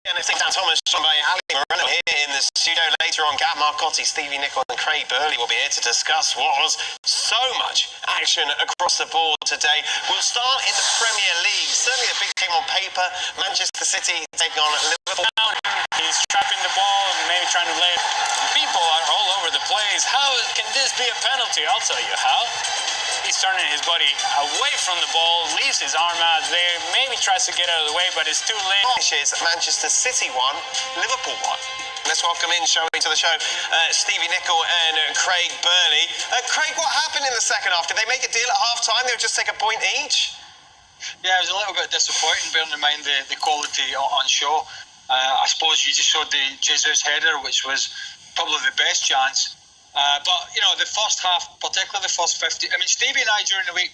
And it's Dan Thomas, joined by Ali Moreno here in the studio. Later on, Gat Marcotti, Stevie Nicol and Craig Burley will be here to discuss what was so much action across the board today. We'll start in the Premier League. Certainly a big game on paper. Manchester City taking on Liverpool. He's trapping the ball and maybe trying to lay it. People are all over the place. How can this be a penalty? I'll tell you how. He's turning his body away from the ball, leaves his arm out there, maybe tries to get out of the way, but it's too late. Manchester City won, Liverpool won. Let's welcome in, showing to the show, Stevie Nicol and Craig Burley. Craig, what happened in the second half? Did they make a deal at half-time? They would just take a point each? Yeah, it was a little bit disappointing, bearing in mind the quality on show. I suppose you just showed the Jesus header, which was probably the best chance. But, you know, the first half, particularly the first 50... I mean, Stevie and I, during the week,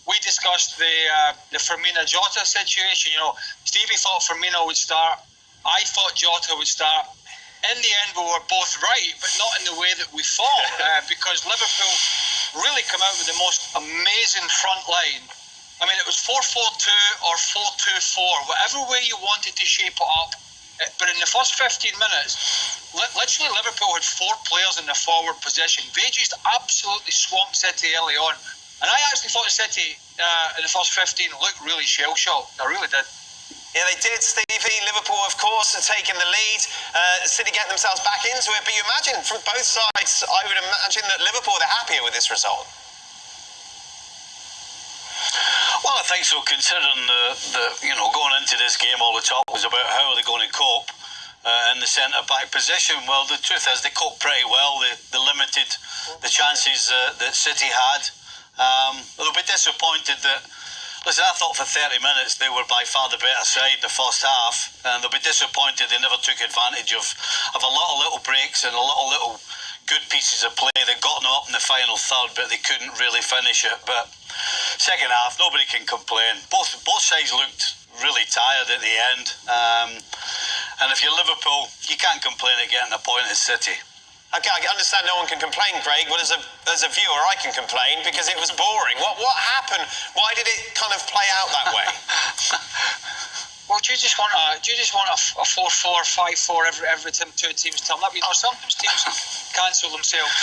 we discussed the Firmino Jota situation. You know, Stevie thought Firmino would start. I thought Jota would start. In the end, we were both right, but not in the way that we thought, because Liverpool really come out with the most amazing front line. I mean, it was 4-4-2 or 4-2-4, whatever way you wanted to shape it up. But in the first 15 minutes, literally Liverpool had 4 players in the forward position. They just absolutely swamped City early on. And I actually thought City in the first 15 looked really shell-shocked. I really did. Yeah, they did, Stevie. Liverpool, of course, are taking the lead. City getting themselves back into it. But you imagine, from both sides, I would imagine that Liverpool, they're happier with this result. Well, I think so, considering going into this game, all the talk was about how are they going to cope in the centre-back position. Well, the truth is they coped pretty well. They limited the chances that City had. They'll be disappointed that... Listen, I thought for 30 minutes they were by far the better side the first half, and they'll be disappointed they never took advantage of a lot of little breaks and a lot of little good pieces of play that got them up in the final third, but they couldn't really finish it. But second half, nobody can complain. Both sides looked really tired at the end, and if you're Liverpool, you can't complain at getting a point at City. Okay, I understand no one can complain, Craig, but as a viewer, I can complain because it was boring. What happened? Why did it kind of play out that way? Well, do you just want a 4-4, 5-4 every time 2 teams turn up? You know, sometimes teams cancel themselves,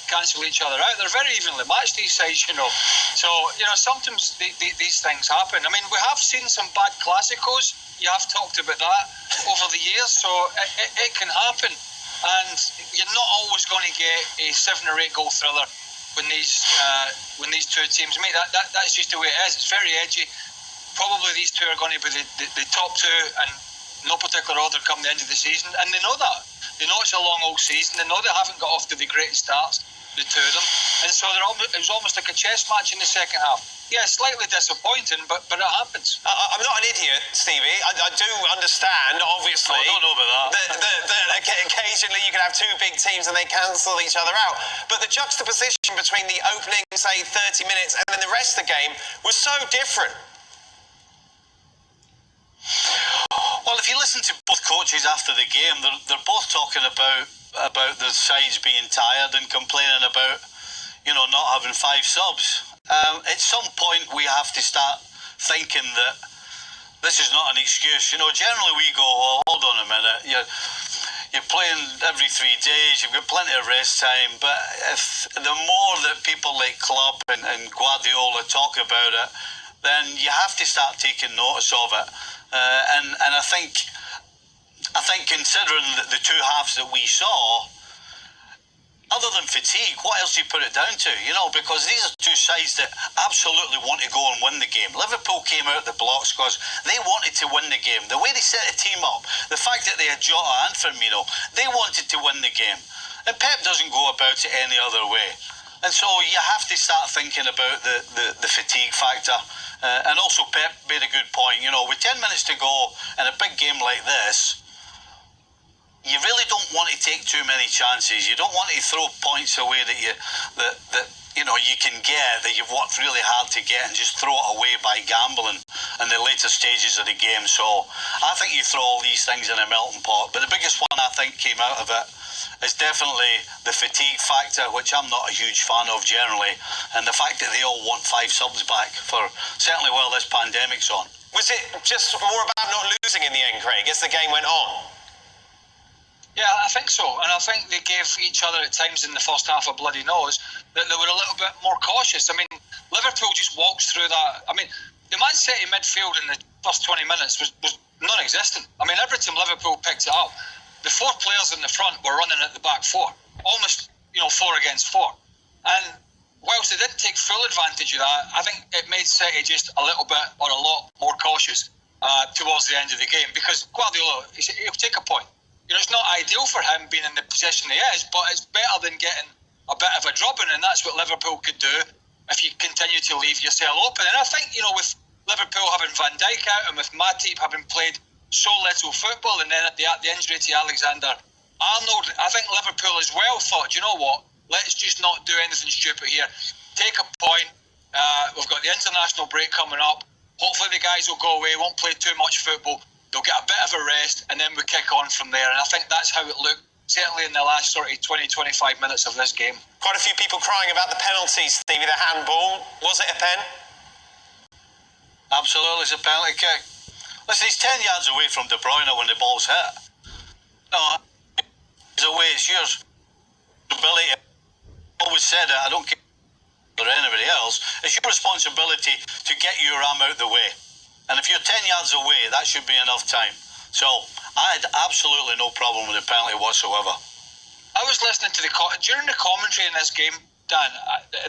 cancel each other out. They're very evenly matched, these sides, you know. So, you know, sometimes these things happen. I mean, we have seen some bad Clásicos. You have talked about that over the years, so it can happen. And you're not always going to get a 7 or 8 goal thriller when these 2 teams meet. That's just the way it is. It's very edgy. Probably these 2 are going to be the top 2 and no particular order come the end of the season, and they know that. They know it's a long old season. They know they haven't got off to the greatest starts, the 2 of them, and so it was almost like a chess match in the second half. Yeah, slightly disappointing, but it happens. I'm not an idiot, Stevie. I do understand, obviously. I don't know about that. that occasionally you can have 2 big teams and they cancel each other out. But the juxtaposition between the opening, say, 30 minutes and then the rest of the game was so different. Well, if you listen to both coaches after the game, they're both talking about the sides being tired and complaining about, not having 5 subs. At some point, we have to start thinking that this is not an excuse. Generally we go, well, hold on a minute, you're playing every 3 days, you've got plenty of rest time, but if the more that people like Klopp and Guardiola talk about it, then you have to start taking notice of it. And I think considering the 2 halves that we saw, other than fatigue, what else do you put it down to? Because these are 2 sides that absolutely want to go and win the game. Liverpool came out the blocks because they wanted to win the game. The way they set a team up, the fact that they had Jota and Firmino, they wanted to win the game. And Pep doesn't go about it any other way. And so you have to start thinking about the fatigue factor. And also Pep made a good point. With 10 minutes to go in a big game like this, you really don't want to take too many chances. You don't want to throw points away that you can get, that you've worked really hard to get, and just throw it away by gambling in the later stages of the game. So I think you throw all these things in a melting pot. But the biggest one I think came out of it is definitely the fatigue factor, which I'm not a huge fan of generally, and the fact that they all want 5 subs back for certainly while this pandemic's on. Was it just more about not losing in the end, Craig, as the game went on? Yeah, I think so. And I think they gave each other at times in the first half a bloody nose that they were a little bit more cautious. I mean, Liverpool just walks through that. I mean, the Man City midfield in the first 20 minutes was non-existent. I mean, every time Liverpool picked it up, the four players in the front were running at the back four. Almost, 4 against 4. And whilst they didn't take full advantage of that, I think it made City just a little bit or a lot more cautious towards the end of the game, because Guardiola, he'll take a point. It's not ideal for him being in the position he is, but it's better than getting a bit of a drubbing, and that's what Liverpool could do if you continue to leave yourself open. And I think, with Liverpool having Van Dijk out and with Matip having played so little football, and then at the injury to Alexander-Arnold, I think Liverpool as well thought, you know what, let's just not do anything stupid here. Take a point. We've got the international break coming up. Hopefully the guys will go away, won't play too much football. They'll get a bit of a rest, and then we kick on from there. And I think that's how it looked, certainly in the last sort of 20-25 minutes of this game. Quite a few people crying about the penalties, Stevie, the handball. Was it a pen? Absolutely, it's a penalty kick. Listen, he's 10 yards away from De Bruyne when the ball's hit. No, it's away, it's yours. Ability. I always said it, I don't care or anybody else. It's your responsibility to get your arm out the way. And if you're 10 yards away, that should be enough time. So I had absolutely no problem with the penalty whatsoever. I was listening to during the commentary in this game, Dan,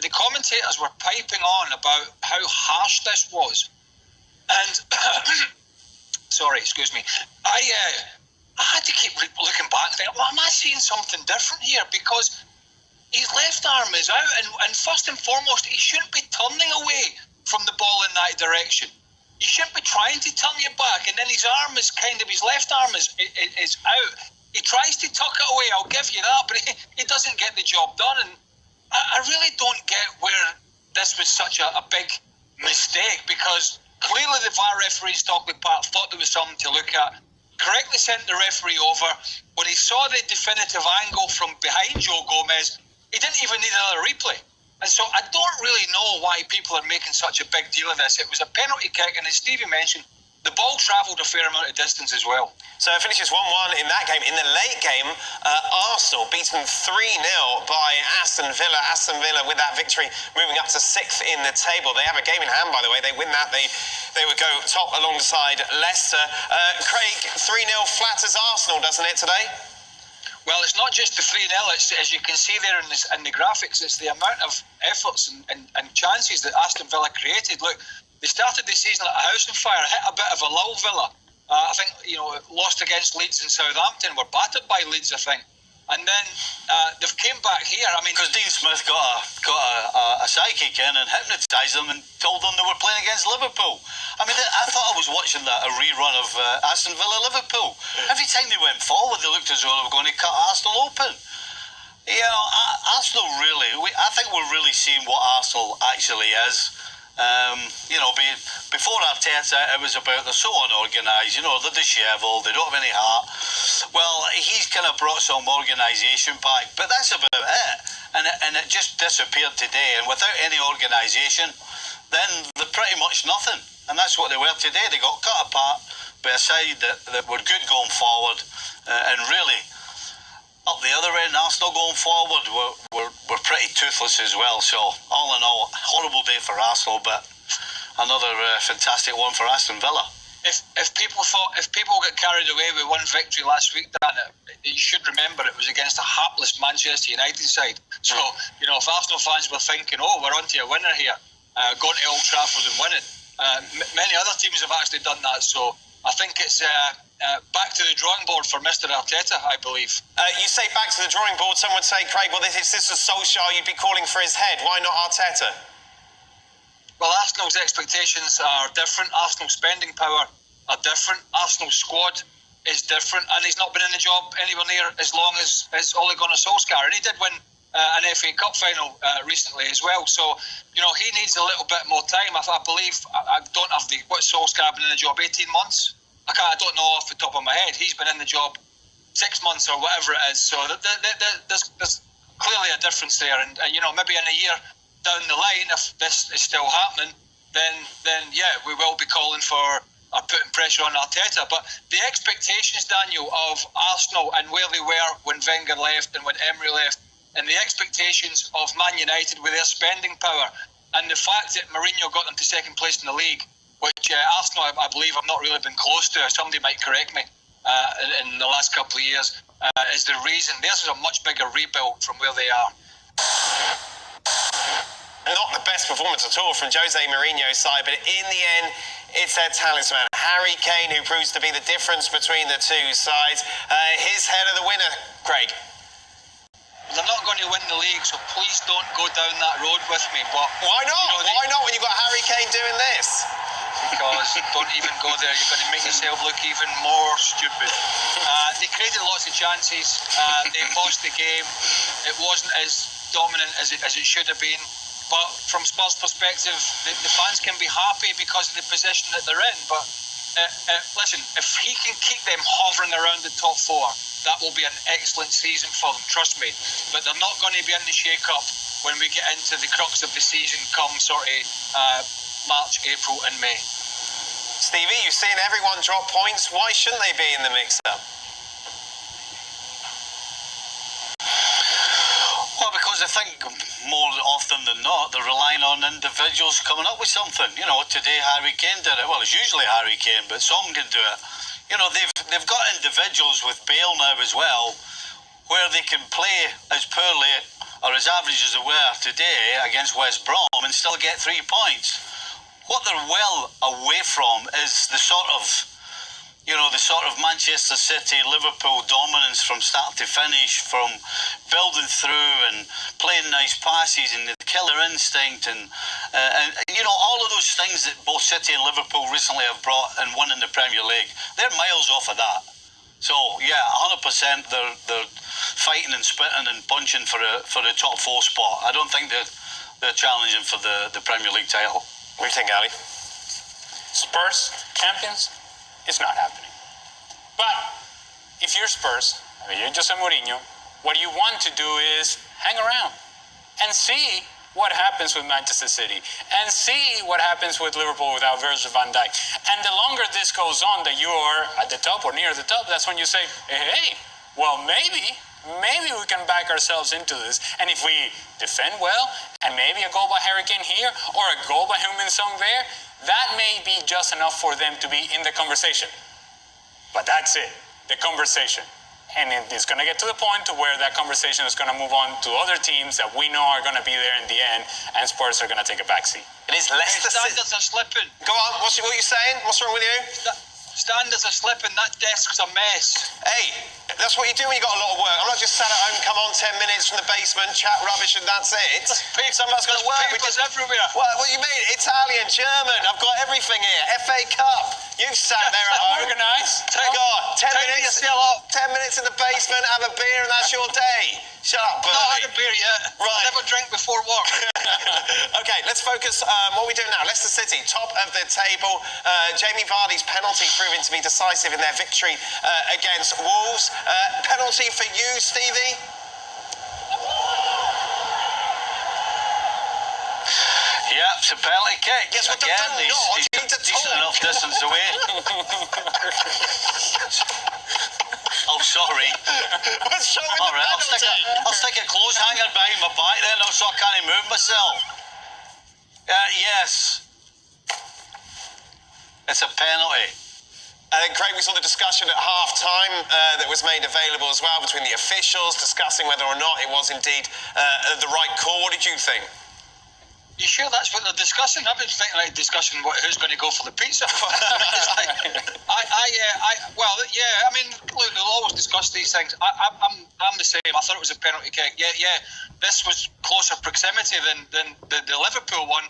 the commentators were piping on about how harsh this was. And, sorry, excuse me, I had to keep looking back and think, well, am I seeing something different here? Because his left arm is out, and first and foremost, he shouldn't be turning away from the ball in that direction. You shouldn't be trying to turn your back, and then his left arm is out. He tries to tuck it away, I'll give you that, but he doesn't get the job done. And I really don't get where this was such a big mistake, because clearly the VAR referee in Stockley Park thought there was something to look at, correctly sent the referee over. When he saw the definitive angle from behind Joe Gomez, he didn't even need another replay. And so I don't really know why people are making such a big deal of this. It was a penalty kick, and as Stevie mentioned, the ball travelled a fair amount of distance as well. So it finishes 1-1 in that game. In the late game, Arsenal beaten 3-0 by Aston Villa. Aston Villa with that victory moving up to 6th in the table. They have a game in hand, by the way. They win that, they would go top alongside Leicester. Craig, 3-0 flatters Arsenal, doesn't it, today? Well, it's not just the 3-0, it's, as you can see there in the graphics, it's the amount of efforts and chances that Aston Villa created. Look, they started the season like a house on fire, hit a bit of a lull, Villa. I think, lost against Leeds and Southampton, were battered by Leeds, I think. And then they've came back here. I mean, because Dean Smith got a sidekick in and hypnotised them and told them they were playing against Liverpool. I mean, I thought I was watching a rerun of Aston Villa Liverpool. Every time they went forward, they looked as though they were going to cut Arsenal open. Arsenal really, I think we're really seeing what Arsenal actually is. Before Arteta, it was about they're so unorganised, they're dishevelled, they don't have any heart. Well, he's kind of brought some organisation back, but that's about it. And it just disappeared today. And without any organisation, then they're pretty much nothing. And that's what they were today. They got cut apart by a side that were good going forward, and really up the other end, Arsenal going forward were pretty toothless as well. So all in all, horrible day for Arsenal, but another fantastic one for Aston Villa. If people get carried away with one victory last week, Dan, you should remember it was against a hapless Manchester United side. So if Arsenal fans were thinking, we're onto a winner here, going to Old Trafford and winning, many other teams have actually done that. So I think it's back to the drawing board for Mr. Arteta, I believe. You say back to the drawing board, some would say, Craig, well, this is Solskjaer, you'd be calling for his head. Why not Arteta? Well, Arsenal's expectations are different. Arsenal's spending power are different. Arsenal's squad is different, and he's not been in the job anywhere near as long as Ole Gunnar Solskjaer. And he did win an FA Cup final recently as well. So, he needs a little bit more time. I believe, I don't have what's Solskjaer been in the job, 18 months? I don't know off the top of my head. He's been in the job 6 months or whatever it is. So there's clearly a difference there. And maybe in a year down the line, if this is still happening, then yeah, we will be calling for are putting pressure on Arteta. But the expectations, Daniel, of Arsenal and where they were when Wenger left and when Emery left, and the expectations of Man United with their spending power, and the fact that Mourinho got them to second place in the league, which Arsenal, I believe, have not really been close to. Somebody might correct me in the last couple of years, is the reason. Theirs is a much bigger rebuild from where they are. Not the best performance at all from Jose Mourinho's side, but in the end, it's their talisman, Harry Kane, who proves to be the difference between the two sides. His head of the winner, Craig. They're not going to win the league, so please don't go down that road with me. But why not? Why not when you've got Harry Kane doing this? Because don't even go there. You're going to make yourself look even more stupid. They created lots of chances. They lost the game. It wasn't as dominant as it should have been. But from Spurs' perspective, the fans can be happy because of the position that they're in. But listen, if he can keep them hovering around the top four, that will be an excellent season for them, trust me. But they're not going to be in the shake-up when we get into the crux of the season come sort of March, April and May. Stevie, you've seen everyone drop points. Why shouldn't they be in the mix-up? Well, because I think more often than not, they're relying on individuals coming up with something. You know, today Harry Kane did it. Well, it's usually Harry Kane, but Son can do it. You know, they've got individuals with Bale now as well, where they can play as poorly or as average as they were today against West Brom and still get 3 points. What they're well away from is the sort of Manchester City, Liverpool dominance from start to finish, from building through and playing nice passes and the killer instinct and all of those things that both City and Liverpool recently have brought and won in the Premier League. They're miles off of that. So yeah, 100% they're fighting and spitting and punching for the top four spot. I don't think they're challenging for the Premier League title. What do you think, Ali? Spurs, champions, it's not happening. But if you're Spurs, you're Jose Mourinho, what you want to do is hang around and see what happens with Manchester City and see what happens with Liverpool without Virgil van Dijk. And the longer this goes on, that you are at the top or near the top, that's when you say, hey, well, maybe we can back ourselves into this. And if we defend well, and maybe a goal by Harry Kane here or a goal by Heung-min Son there, that may be just enough for them to be in the conversation. But that's it, the conversation. And it's going to get to the point to where that conversation is going to move on to other teams that we know are going to be there in the end, and Spurs are going to take a backseat. It is Leicester City. Standards are slipping. Go on, what are you saying? What's wrong with you? Standards are slipping. That desk's a mess. Hey, that's what you do when you've got a lot of work. I'm not just sat at home, come on 10 minutes from the basement, chat rubbish and that's it. Someone's got to work. Papers everywhere. What do you mean? Italian, German, I've got everything here. FA Cup. You've sat there at home. Organised. Go on, 10 minutes. Yourself up. 10 minutes in the basement, have a beer and that's your day. Shut up, Bernie. Not had a beer yet. Right. I never drink before work. Okay, let's focus. What are we doing now? Leicester City, top of the table. Jamie Vardy's penalty proving to be decisive in their victory against Wolves. Penalty for you, Stevie? Yeah, it's a penalty kick. Yes, but again, don't he's you need to decent talk. enough distance away. Oh, sorry. What's wrong with All the right, penalty? I'll stick a clothes hanger behind my back then, so I can't move myself. Yes. It's a penalty. And then, Craig, we saw the discussion at half-time that was made available as well between the officials discussing whether or not it was indeed the right call. What did you think? You sure that's what they're discussing? I've been thinking like discussing who's going to go for the pizza. Look, they'll always discuss these things. I'm the same. I thought it was a penalty kick. Yeah. This was closer proximity than the Liverpool one.